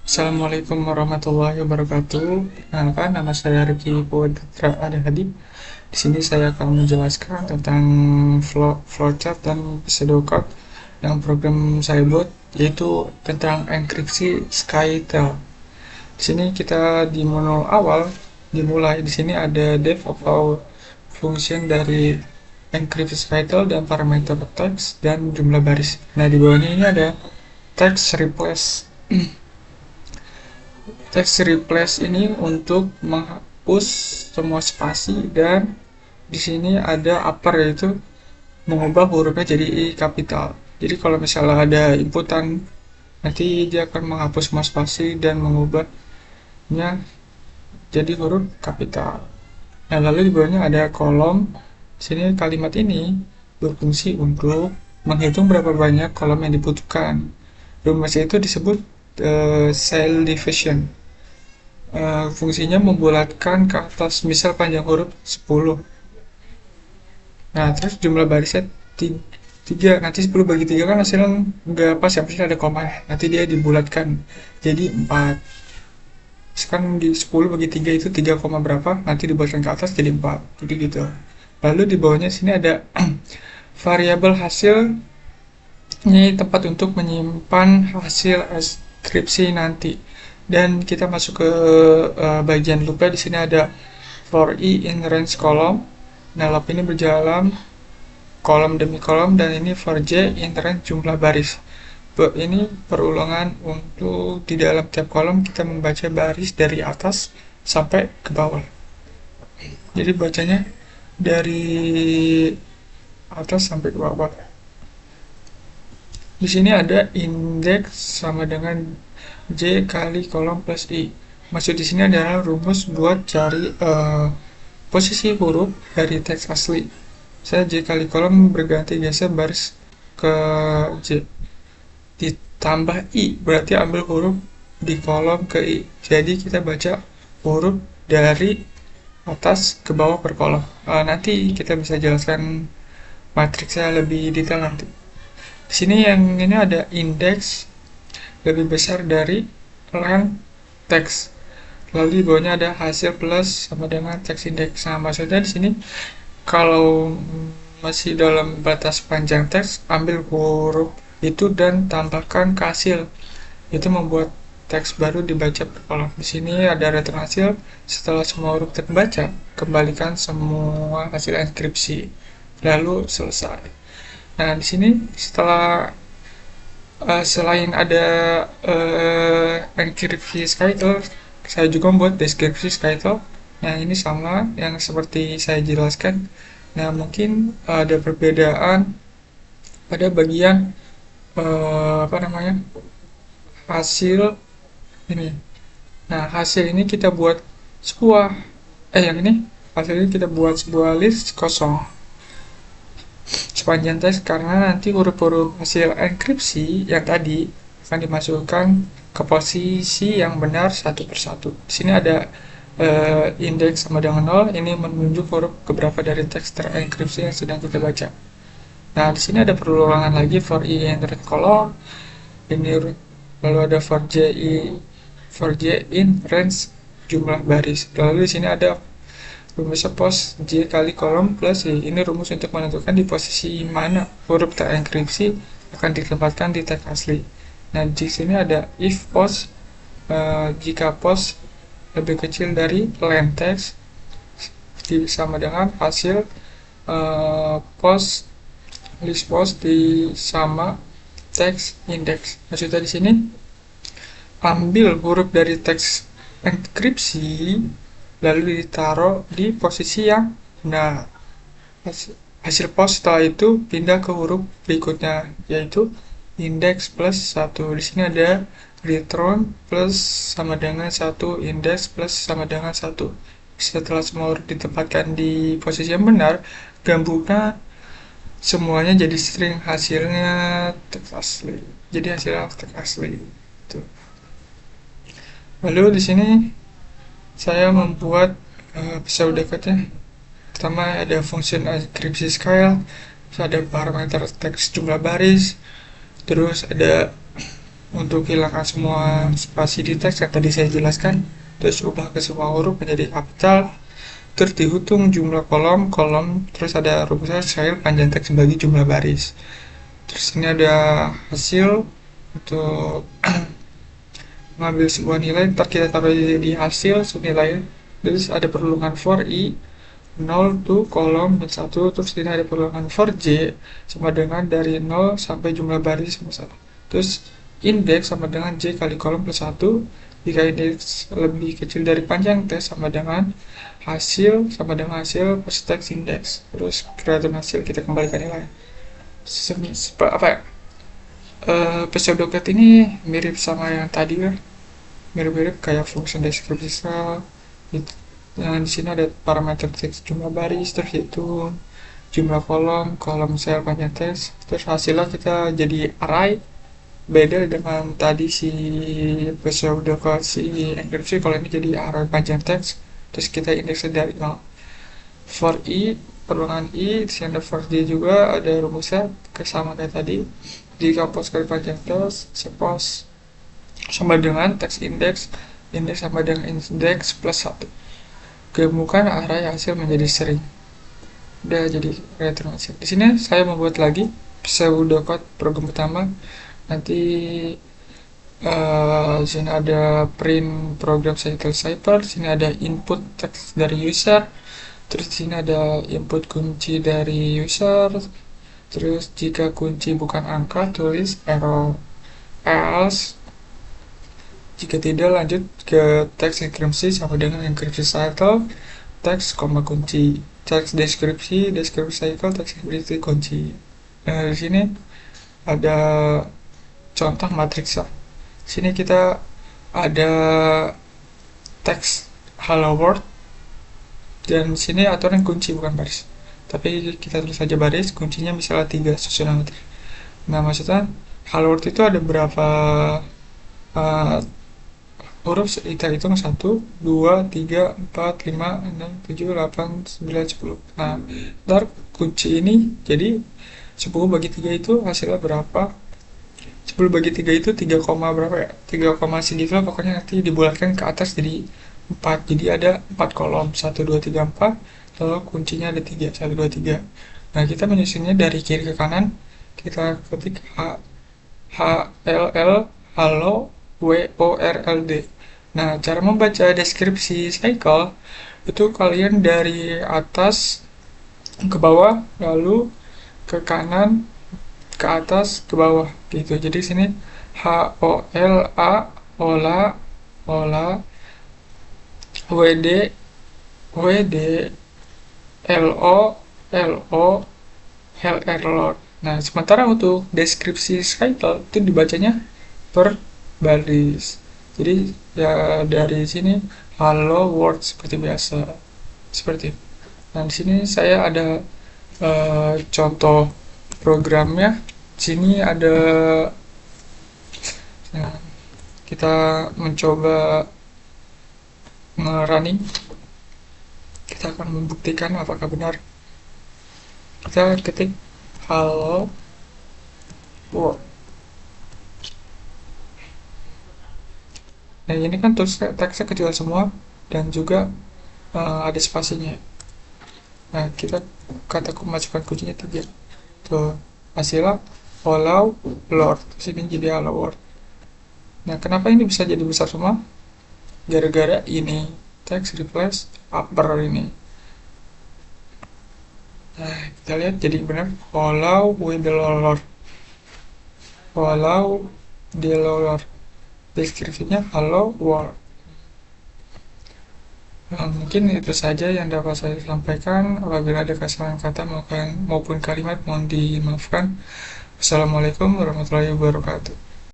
Assalamualaikum warahmatullahi wabarakatuh. Perkenalkan, nama saya Rifki Putra Adhadi. Di sini saya akan menjelaskan tentang flowchart dan pseudocode yang program saya buat, yaitu tentang enkripsi SkyTel. Di sini kita di menu awal dimulai. Di sini ada def atau function dari enkripsi SkyTel dan parameter text dan jumlah baris. Nah, di bawahnya ini ada text replace. Text replace ini untuk menghapus semua spasi, dan di sini ada upper, yaitu mengubah hurufnya jadi I kapital. Jadi kalau misalnya ada inputan, nanti dia akan menghapus semua spasi dan mengubahnya jadi huruf kapital. Nah, lalu di bawahnya ada kolom. Di sini kalimat ini berfungsi untuk menghitung berapa banyak kolom yang dibutuhkan. Rumusnya itu disebut cell division. Fungsinya membulatkan ke atas, misal panjang huruf 10. Nah, terus jumlah barisnya 3. Nanti 10 bagi 3 kan hasilnya nggak pas, yang pasti ada koma. Nanti dia dibulatkan jadi 4. Sekarang di 10 bagi 3 itu 3, berapa, nanti dibulatkan ke atas jadi 4. Jadi gitu. Lalu di bawahnya sini ada variabel hasil. Ini tempat untuk menyimpan hasil skripsi nanti. Dan kita masuk ke bagian loop. Di sini ada for i in range column. Nah, loop ini berjalan kolom demi kolom, dan ini for j in range jumlah baris. Ini perulangan untuk di dalam tiap kolom kita membaca baris dari atas sampai ke bawah. Jadi bacanya dari atas sampai ke bawah. Di sini ada indeks sama dengan J kali kolom plus I. Maksud di sini adalah rumus buat cari posisi huruf dari teks asli. Saya J kali kolom berganti geser baris ke J. Ditambah I, berarti ambil huruf di kolom ke I. Jadi kita baca huruf dari atas ke bawah per kolom. Nanti kita bisa jelaskan matriksnya lebih detail nanti. Di sini yang ini ada indeks lebih besar dari length teks. Lalu di bawahnya ada hasil plus sama dengan teks indeks. Nah, maksudnya di sini kalau masih dalam batas panjang teks, ambil huruf itu dan tambahkan ke hasil. Itu membuat teks baru dibaca per kolom. Di sini ada return hasil. Setelah semua huruf terbaca, kembalikan semua hasil enkripsi. Lalu selesai. Nah, di sini setelah selain ada enkripsi SkyTel, saya juga membuat deskripsi SkyTel. Nah, ini sama yang seperti saya jelaskan. Nah, mungkin ada perbedaan pada bagian apa namanya, hasil ini. Nah, hasil ini kita buat sebuah yang ini hasil ini kita buat sebuah list kosong sepanjang teks, karena nanti huruf-huruf hasil enkripsi yang tadi akan dimasukkan ke posisi yang benar satu persatu. Di sini ada indeks sama dengan 0, ini menunjuk huruf keberapa dari teks terenkripsi yang sedang kita baca. Nah, di sini ada perulangan lagi for i in range column. Ini lalu ada for j in range jumlah baris. Lalu di sini ada rumusnya pos J kali kolom plus I. Ini rumus untuk menentukan di posisi mana huruf terenkripsi akan ditempatkan di teks asli. Nah, di sini ada if pos, jika pos lebih kecil dari length text, sama dengan hasil pos list pos di sama teks index. Maksudnya di sini ambil huruf dari teks enkripsi lalu ditaruh di posisi yang benar. Hasil pos setelah itu pindah ke huruf berikutnya, yaitu indeks plus 1. Di sini ada return plus sama dengan 1, indeks plus sama dengan 1. Setelah semua huruf ditempatkan di posisi yang benar, gabungnya semuanya jadi string, hasilnya teks asli. Jadi hasilnya teks asli. Itu. Lalu di sini saya membuat pseudocode-nya. Pertama ada function enkripsi scale, terus ada parameter teks jumlah baris, terus ada untuk hilangkan semua spasi di teks yang tadi saya jelaskan, terus ubah ke semua huruf menjadi kapital, terus dihitung jumlah kolom, terus ada rumusnya style panjang teks bagi jumlah baris. Terus ini ada hasil untuk mengambil sebuah nilai, ntar kita taruh di hasil senilai. Terus ada perlindungan for i 0 tuh kolom dan 1, terus ini ada perlindungan for j sama dengan dari 0 sampai jumlah baris sama 1. Terus indeks sama dengan j kali kolom plus 1. Jika indeks lebih kecil dari panjang teks sama dengan hasil sama dengan hasil plus teks indeks. Terus kreatif hasil kita kembalikan nilai. Apa ya? Pseudocat ini mirip sama yang tadi kan, mirip-mirip kayak function deskripsi sel. Dan di sini ada parameter teks jumlah baris, terus itu jumlah kolom sel panjang teks, terus hasilnya kita jadi array. Beda dengan tadi si pseudocat si enkripsi, kalau ini jadi array panjang teks, terus kita indeksnya dari 0. For i perluan i, di sini ada for j juga, ada rumusnya sama kayak tadi. Jika post kali panjang teks, suppose sama dengan teks indeks sama dengan indeks plus 1. Kemukan array hasil menjadi string. Udah jadi return hasil. Di sini saya membuat lagi pseudocode program pertama. Nanti di sini ada print program cycle cipher. Di sini ada input teks dari user. Terus di sini ada input kunci dari user. Terus jika kunci bukan angka, tulis error. Else jika tidak, lanjut ke teks enkripsi sama dengan enkripsi cycle, teks koma kunci, teks deskripsi cycle, teks enkripsi kunci. Nah, di sini ada contoh matriks. Sini kita ada teks hello world, dan sini aturan kunci bukan baris. Tapi kita tulis saja baris, kuncinya misalnya 3 susunan matrik. Nah, maksudnya hello world itu ada berapa huruf, kita hitung 1, 2, 3, 4, 5, 6, 7, 8, 9, 10. Nah, ntar kunci ini jadi 10 bagi 3 itu hasilnya berapa? 10 bagi 3 itu 3, berapa ya? 3, segitu lah, pokoknya nanti dibulatkan ke atas jadi 4. Jadi ada 4 kolom, 1, 2, 3, 4. Lalu kuncinya ada 3, 1, 2, 3. Nah, kita menyusunnya dari kiri ke kanan. Kita ketik H L L halo WORLD. Nah, cara membaca deskripsi cycle itu kalian dari atas ke bawah, lalu ke kanan, ke atas, ke bawah gitu. Jadi sini HOLA ola ola WD WD LO LO LR. Nah, sementara untuk deskripsi cycle itu dibacanya per baris. Jadi ya dari sini hello world seperti biasa, seperti itu. Nah, di sini saya ada contoh programnya. Di sini ada, nah, kita mencoba nge-running. Kita akan membuktikan apakah benar. Kita ketik hello world. Nah, ini kan terus teksnya kecil semua dan juga ada spasinya. Nah, kita masukkan kuncinya 3. Tuh, hasilnya allow lord. Terus ini jadi hello world. Nah, kenapa ini bisa jadi besar semua? Gara-gara ini text replace upper ini. Nah, kita lihat jadi benar allow with the lord. Allow the lord. Deskripsinya hello world. Mungkin itu saja yang dapat saya sampaikan. Apabila ada kesalahan kata maupun kalimat, mohon dimaafkan. Wassalamualaikum warahmatullahi wabarakatuh.